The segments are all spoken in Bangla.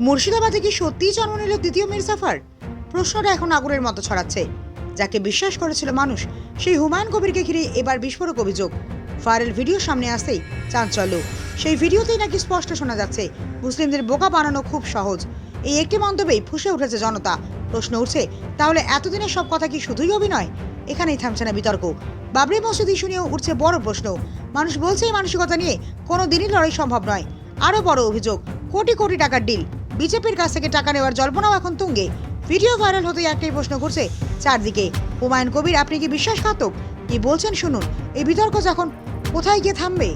মুর্শিদাবাদে কি সত্যিই জন্ম নিল দ্বিতীয় মির্জাফর? প্রশ্নটা এখন আগুনের মতো ছড়াচ্ছে। যাকে বিশ্বাস করেছিল মানুষ, সেই হুমায়ুন কবিরকে ঘিরে এবার বিস্ফোরক অভিযোগ। ভাইরাল ভিডিও সামনে আসতেই চাঞ্চল্য। সেই ভিডিওতেই নাকি স্পষ্ট শোনা যাচ্ছে মুসলিমদের বোকা বানানো খুব সহজ। এই একটি মন্তব্যেই ফুঁসে উঠেছে জনতা। প্রশ্ন উঠছে, তাহলে এতদিনের সব কথা কি শুধুই অভিনয়? এখানেই থামছে না বিতর্ক। বাবরি মসজিদ ইস্যু নিয়েও উঠছে বড় প্রশ্ন। মানুষ বলছে এই মানসিকতা নিয়ে কোনো দিনই লড়াই সম্ভব নয়। আরও বড় অভিযোগ, কোটি কোটি টাকার ডিল, বিজেপির কাছ থেকে টাকা নেওয়ার জল্পনাও এখন তুঙ্গে। ভিডিও ভাইরাল হতেই একটাই প্রশ্ন ঘুরছে চারদিকে, হুমায়ুন কবির আপনি কি বিশ্বাসঘাতক? কি বলছেন শুনুন। এই বিতর্ক যখন কোথায় গিয়ে থামবে?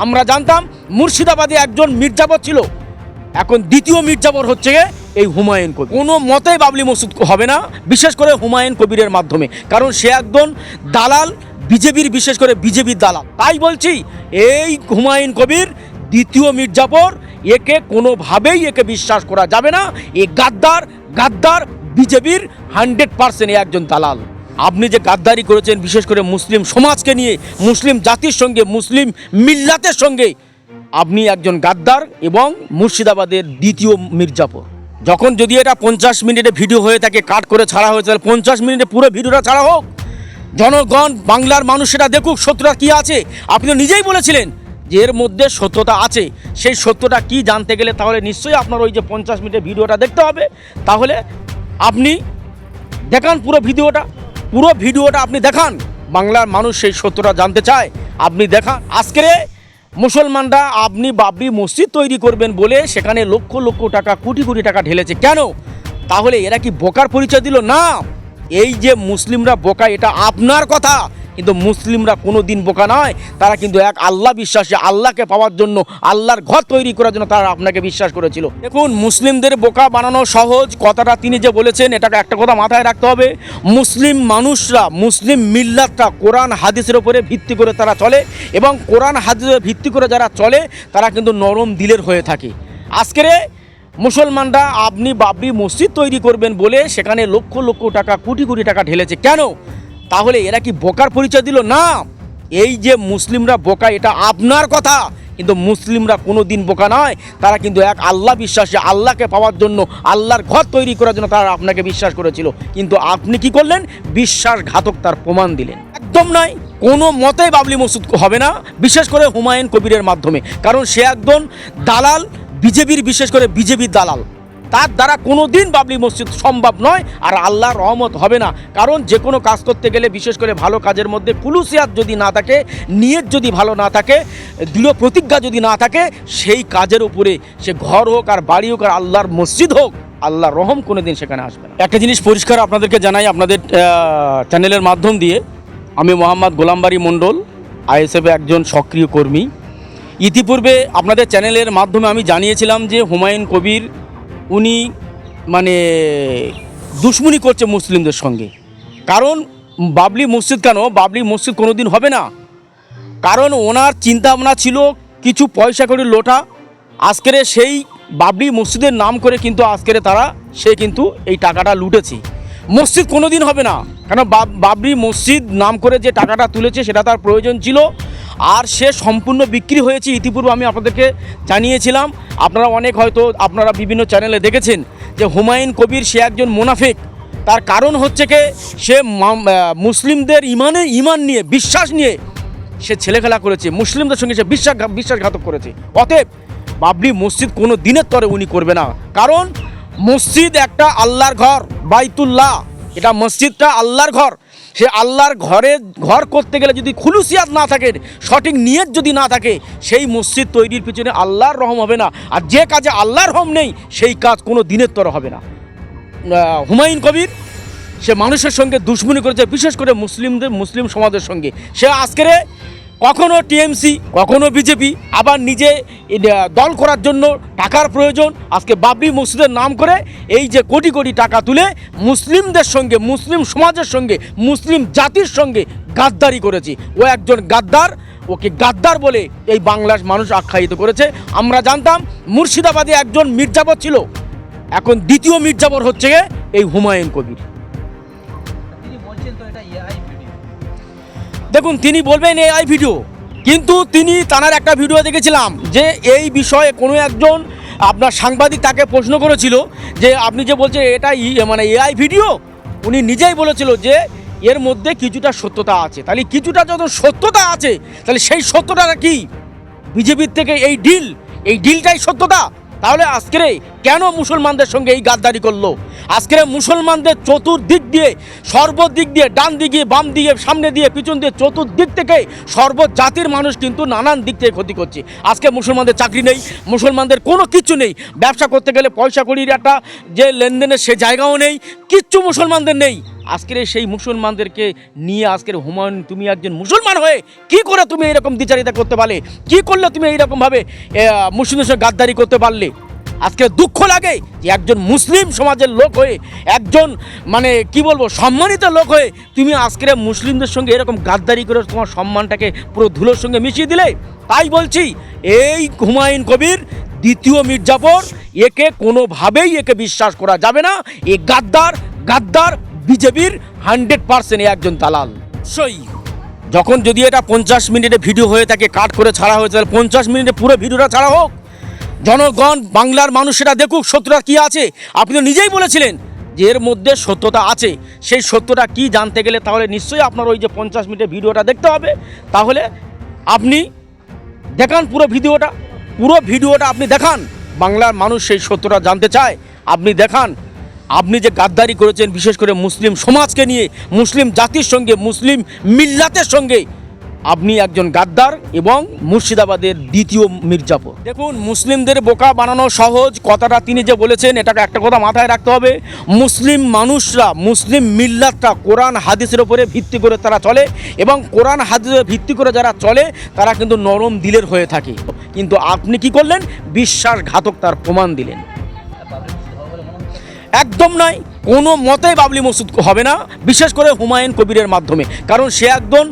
আমরা জানতাম মুর্শিদাবাদে একজন মির্জাফর ছিল, এখন দ্বিতীয় মির্জাফর হচ্ছে এই হুমায়ুন কবির। কোনো মতেই বাবরি মসজিদ হবে না, বিশেষ করে হুমায়ুন কবিরের মাধ্যমে, কারণ সে একজন দালাল, বিজেপির, বিশেষ করে বিজেপির দালাল। তাই বলছি এই হুমায়ুন কবির দ্বিতীয় মির্জাফর, একে কোনোভাবেই একে বিশ্বাস করা যাবে না। এ গাদ্দার বিজেপির 100% একজন দালাল। আপনি যে গাদ্দারি করেছেন বিশেষ করে মুসলিম সমাজকে নিয়ে, মুসলিম জাতির সঙ্গে, মুসলিম মিল্লাতের সঙ্গে, আপনি একজন গাদ্দার এবং মুর্শিদাবাদের দ্বিতীয় মির্জাফর। যখন যদি এটা 50 মিনিটে ভিডিও হয়ে থাকে, কাট করে ছাড়া হয়েছে, তাহলে 50 মিনিটে পুরো ভিডিওটা ছাড়া হোক, জনগণ, বাংলার মানুষ সেটা দেখুক সত্যটা কী আছে। আপনি তো নিজেই বলেছিলেন যে এর মধ্যে সত্যতা আছে। সেই সত্যটা কি জানতে গেলে তাহলে নিশ্চয়ই আপনার ওই যে 50 মিনিটের ভিডিওটা দেখতে হবে। তাহলে আপনি দেখান পুরো ভিডিওটা আপনি দেখান। বাংলার মানুষ সেই সত্যটা জানতে চায়, আপনি দেখান। আজকে মুসলমানরা আপনি বাবরি মসজিদ তৈরি করবেন বলে সেখানে লক্ষ লক্ষ টাকা, কোটি কোটি টাকা ঢেলেছে কেন? তাহলে এরা কি বোকার পরিচয় দিল? না, এই যে মুসলিমরা বোকা এটা আপনার কথা, কিন্তু মুসলিমরা কোনো দিন বোকা নয়। তারা কিন্তু এক আল্লাহ বিশ্বাসী, আল্লাহকে পাওয়ার জন্য, আল্লাহর ঘর তৈরি করার জন্য তারা আপনাকে বিশ্বাস করেছিল। দেখুন, মুসলিমদের বোকা বানানো সহজ কথাটা তিনি যে বলেছেন, এটাকে একটা কথা মাথায় রাখতে হবে। মুসলিম মানুষরা, মুসলিম মিল্লাতটা কোরআন হাদিসের উপরে ভিত্তি করে তারা চলে, এবং কোরআন হাদিসের ভিত্তি করে যারা চলে তারা কিন্তু নরম দিলের হয়ে থাকে। আজকের মুসলমানরা আপনি বাবরি মসজিদ তৈরি করবেন বলে সেখানে লক্ষ লক্ষ টাকা, কোটি কোটি টাকা ঢেলেছে কেন? তাহলে এরা কি বোকার পরিচয় দিল? না, এই যে মুসলিমরা বোকা এটা আপনার কথা, কিন্তু মুসলিমরা কোনো দিন বোকা নয়। তারা কিন্তু এক আল্লাহ বিশ্বাসী, আল্লাহকে পাওয়ার জন্য, আল্লাহর ঘর তৈরি করার জন্য তারা আপনাকে বিশ্বাস করেছিল। কিন্তু আপনি কি করলেন? বিশ্বাসঘাতক তার প্রমাণ দিলেন। একদম নয়, কোনো মতেই বাবরি মসজিদ হবে না, বিশেষ করে হুমায়ুন কবিরের মাধ্যমে, কারণ সে একজন দালাল, বিজেপির, বিশেষ করে বিজেপির দালাল। তার দ্বারা কোনো দিন বাবরি মসজিদ সম্ভব নয়, আর আল্লাহর রহমত হবে না। কারণ যে কোনো কাজ করতে গেলে, বিশেষ করে ভালো কাজের মধ্যে খুলুসিয়াত যদি না থাকে, নিয়ত যদি ভালো না থাকে, দৃঢ় প্রতিজ্ঞা যদি না থাকে, সেই কাজের উপরে সে ঘর হোক আর বাড়ি হোক আর আল্লাহর মসজিদ হোক, আল্লাহর রহম কোনো দিন সেখানে আসবে না। একটা জিনিস পরিষ্কার আপনাদেরকে জানাই, আপনাদের চ্যানেলের মাধ্যম দিয়ে, আমি মোহাম্মদ গোলামবাড়ি মণ্ডল, আইএসএফে একজন সক্রিয় কর্মী। ইতিপূর্বে আপনাদের চ্যানেলের মাধ্যমে আমি জানিয়েছিলাম যে হুমায়ুন কবির উনি দুশ্মনী করছে মুসলিমদের সঙ্গে। কারণ বাবরি মসজিদ কেন? বাবরি মসজিদ কোনো দিন হবে না, কারণ ওনার চিন্তাভাবনা ছিল কিছু পয়সা করে লোটা। আজকের সেই বাবরি মসজিদের নাম করে কিন্তু সে কিন্তু এই টাকাটা লুটেছে। মসজিদ কোনো দিন হবে না, কেন? বাবরি মসজিদ নাম করে যে টাকাটা তুলেছে সেটা তার প্রয়োজন ছিল, আর সে সম্পূর্ণ বিক্রি হয়েছে। ইতিপূর্বে আমি আপনাদেরকে জানিয়েছিলাম, আপনারা বিভিন্ন চ্যানেলে দেখেছেন যে হুমায়ুন কবির সে একজন মুনাফিক। তার কারণ হচ্ছে কি, সে মুসলিমদের ইমান নিয়ে, বিশ্বাস নিয়ে সে ছেলেখেলা করেছে, মুসলিমদের সঙ্গে সে বিশ্বাসঘাতক করেছে। অতএব বাবরি মসজিদ কোনো দিনের তরে উনি করবে না, কারণ মসজিদ একটা আল্লাহর ঘর, বাইতুল্লাহ, এটা মসজিদটা আল্লাহর ঘর। সে আল্লাহর ঘর করতে গেলে যদি খুলুসিয়াত না থাকে, সঠিক নিয়ত যদি না থাকে, সেই মসজিদ তৈরির পিছনে আল্লাহর রহম হবে না। আর যে কাজে আল্লাহর রহম নেই, সেই কাজ কোনো দিনের তরে হবে না। হুমায়ুন কবির সে মানুষের সঙ্গে দুশ্মনী করেছে, বিশেষ করে মুসলিম সমাজের সঙ্গে। সে আজকের কখনো টিএমসি, কখনো বিজেপি, আবার নিজে দল করার জন্য টাকার প্রয়োজন। আজকে বাবরি মসজিদের নাম করে এই যে কোটি কোটি টাকা তুলে মুসলিমদের সঙ্গে, মুসলিম সমাজের সঙ্গে, মুসলিম জাতির সঙ্গে গাদ্দারি করেছে। ও একজন গাদ্দার, ওকে গাদ্দার বলে এই বাংলার মানুষ আখ্যায়িত করেছে। আমরা জানতাম মুর্শিদাবাদে একজন মির্জাফর ছিল, এখন দ্বিতীয় মির্জাফর হচ্ছে গিয়ে এই হুমায়ুন কবির। তিনি বলছেন তো এটা এআই ভিডিও। দেখুন, তিনি বলবেন এআই ভিডিও, কিন্তু তিনি তার একটা ভিডিও দেখেছিলাম যে এই বিষয়ে কোনো একজন আপনার সাংবাদিক তাকে প্রশ্ন করেছিল যে আপনি যে বলছেন এটা মানে এআই ভিডিও, উনি নিজেই বলেছিল যে এর মধ্যে কিছুটা সত্যতা আছে। তাহলে কিছুটা যত সত্যতা আছে, তাহলে সেই সত্যটা কি? বিজেপির থেকে এই ডিলটাই সত্যতা। তাহলে আজকে কেন মুসলমানদের সঙ্গে এই গাদ্দারি করলো? আজকে মুসলমানদের চতুর্দিক দিয়ে, সর্বদিক দিয়ে, ডান দিকে, বাম দিকে, সামনে দিয়ে, পিছন দিয়ে, চতুর্দিক থেকে সর্বজাতির মানুষ কিন্তু নানান দিক থেকে ক্ষতি করছে। আজকে মুসলমানদের চাকরি নেই, মুসলমানদের কোনো কিচ্ছু নেই, ব্যবসা করতে গেলে পয়সা কড়ির একটা যে লেনদেনের সে জায়গাও নেই, কিচ্ছু মুসলমানদের নেই। আজকের সেই মুসলমানদেরকে নিয়ে আজকের হুমায়ুন, তুমি একজন মুসলমান হয়ে কি করে তুমি এইরকম দ্বিচারিতা করতে পারলে? কি করলে তুমি এইরকমভাবে মুসলিমদের সঙ্গে গাদ্দারি করতে পারলে? আজকে দুঃখ লাগে যে একজন মুসলিম সমাজের লোক হয়ে, একজন মানে কি বলবো সম্মানিত লোক হয়ে তুমি আজকের মুসলিমদের সঙ্গে এরকম গাদ্দারি করে তোমার সম্মানটাকে পুরো ধুলোর সঙ্গে মিশিয়ে দিলে। তাই বলছি, এই হুমায়ুন কবির দ্বিতীয় মির্জাফর, একে কোনোভাবেই একে বিশ্বাস করা যাবে না। এ গাদ্দার বিজেপির 100% একজন দালাল। অবশ্যই যখন যদি এটা 50 মিনিটে ভিডিও হয়ে থাকে, কাট করে ছাড়া হয়েছে, তাহলে 50 মিনিটে পুরো ভিডিওটা ছাড়া হোক, জনগণ বাংলার মানুষ সেটা দেখুক সত্যটা কি আছে। আপনি তো নিজেই বলেছিলেন যে এর মধ্যে সত্যতা আছে। সেই সত্যটা কি জানতে গেলে তাহলে নিশ্চয়ই আপনার ওই যে 50 মিনিটের ভিডিওটা দেখতে হবে। তাহলে আপনি দেখান পুরো ভিডিওটা আপনি দেখান। বাংলার মানুষ সেই সত্যটা জানতে চায়, আপনি দেখান। আপনি যে গাদ্দারি করেছেন বিশেষ করে মুসলিম সমাজকে নিয়ে, মুসলিম জাতির সঙ্গে, মুসলিম মিল্লাতের সঙ্গে, আপনি একজন গাদ্দার এবং মুর্শিদাবাদের দ্বিতীয় মির্জাফর। দেখুন, মুসলিমদের বোকা বানানো সহজ কথাটা তিনি যে বলেছেন, এটাকে একটা কথা মাথায় রাখতে হবে। মুসলিম মানুষরা, মুসলিম মিল্লাতটা কোরআন হাদিসের উপরে ভিত্তি করে তারা চলে, এবং কোরআন হাদিসের ভিত্তি করে যারা চলে তারা কিন্তু নরম দিলের হয়ে থাকে। কিন্তু আপনি কি করলেন? বিশ্বাসঘাতকতার প্রমাণ দিলেন। একদম নয়, কোনো মতেই বাবলি মসজিদ হবে না, বিশেষ করে হুমায়ুন কবিরের মাধ্যমে। কারণ সে একজন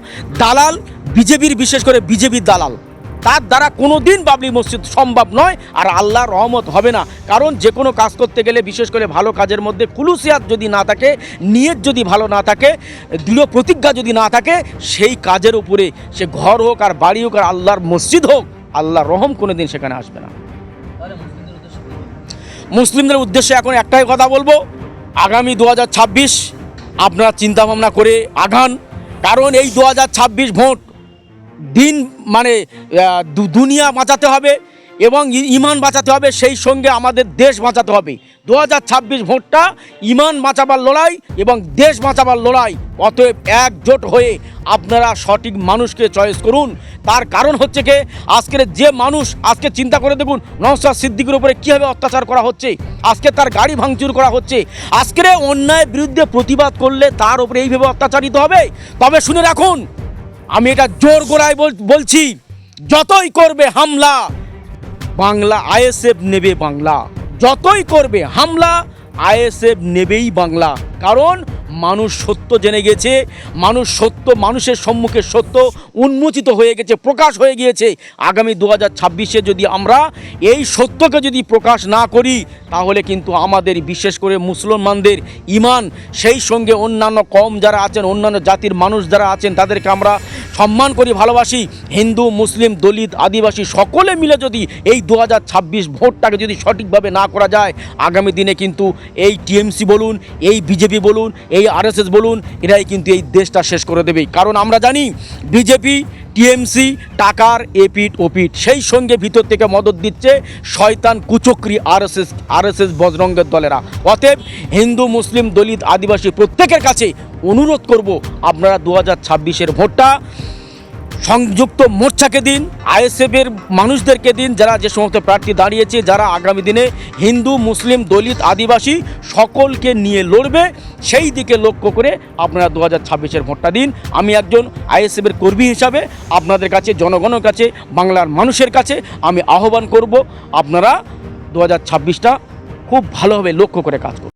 দালাল, বিজেপির, বিশেষ করে বিজেপির দালাল। তার দ্বারা কোনো দিন বাবলি মসজিদ সম্ভব নয়, আর আল্লাহর রহমত হবে না। কারণ যে কোনো কাজ করতে গেলে, বিশেষ করে ভালো কাজের মধ্যে খুলুসিয়াত যদি না থাকে, নিয়ত যদি ভালো না থাকে, দৃঢ় প্রতিজ্ঞা যদি না থাকে, সেই কাজের উপরে সে ঘর হোক আর বাড়ি হোক আর আল্লাহর মসজিদ হোক, আল্লাহর রহম কোনো দিন সেখানে আসবে না। মুসলিমদের উদ্দেশ্যে এখন একটাই কথা বলবো, আগামী 2026 আপনারা চিন্তাভাবনা করে আগান। কারণ এই 2026 ভোট দিন মানে দুনিয়া বাঁচাতে হবে এবং ইমান বাঁচাতে হবে, সেই সঙ্গে আমাদের দেশ বাঁচাতে হবে। 2026 ভোটটা ইমান বাঁচাবার লড়াই এবং দেশ বাঁচাবার লড়াই। অতএব একজোট হয়ে আপনারা সঠিক মানুষকে চয়েস করুন। তার কারণ হচ্ছে কি, আজকের যে মানুষ, আজকে চিন্তা করে দেখুন নওশাদ সিদ্দিকীর উপরে কীভাবে অত্যাচার করা হচ্ছে, আজকে তার গাড়ি ভাঙচুর করা হচ্ছে। আজকের অন্যায়ের বিরুদ্ধে প্রতিবাদ করলে তার উপরে এইভাবে অত্যাচারিত হবে। তবে শুনে রাখুন, আমি এটা জোর গলায় বলছি, যতই করবে হামলা বাংলা, আইএসএফ নেবে বাংলা। যতই করবে হামলা আইএসএফ নেবেই বাংলা। কারণ মানুষ সত্য জেনে গেছে, মানুষের সম্মুখে সত্য উন্মোচিত হয়ে গেছে, প্রকাশ হয়ে গিয়েছে। আগামী 2026-এ যদি আমরা এই সত্যকে যদি প্রকাশ না করি, তাহলে কিন্তু আমাদের, বিশেষ করে মুসলমানদের ইমান, সেই সঙ্গে অন্যান্য কম যারা আছেন, অন্যান্য জাতির মানুষ যারা আছেন, তাদেরকে আমরা সম্মান করি, ভালোবাসি। হিন্দু, মুসলিম, দলিত, আদিবাসী সকলে মিলে যদি এই 2026 ভোটটাকে যদি সঠিকভাবে না করা যায়, আগামী দিনে কিন্তু এই টিএমসি বলুন, এই বিজেপি বলুন, এই আরএসএস বলুন, এরাই কিন্তু এই দেশটা শেষ করে দেবে। কারণ আমরা জানি বিজেপি, টিএমসি টাকার এপিট ওপিট, সেই সঙ্গে ভিতর থেকে মদত দিচ্ছে শয়তান কুচক্রী আরএসএস বজরঙ্গের দলেরা। অতএব হিন্দু, মুসলিম, দলিত, আদিবাসী প্রত্যেকের কাছে অনুরোধ করব, আপনারা 2026-এর ভোটটা সংযুক্ত মোর্চাকে দিন, আইএসএফের মানুষদেরকে দিন, যারা যে সমস্ত প্রার্থী দাঁড়িয়েছে, যারা আগামী দিনে হিন্দু, মুসলিম, দলিত, আদিবাসী সকলকে নিয়ে লড়বে, সেই দিকে লক্ষ্য করে আপনারা 2026-এর ভোটটা দিন। আমি একজন আইএসএফের কর্মী হিসাবে আপনাদের কাছে, জনগণের কাছে, বাংলার মানুষের কাছে আমি আহ্বান করব, আপনারা 2026টা খুব ভালোভাবে লক্ষ্য করে কাজ করুন।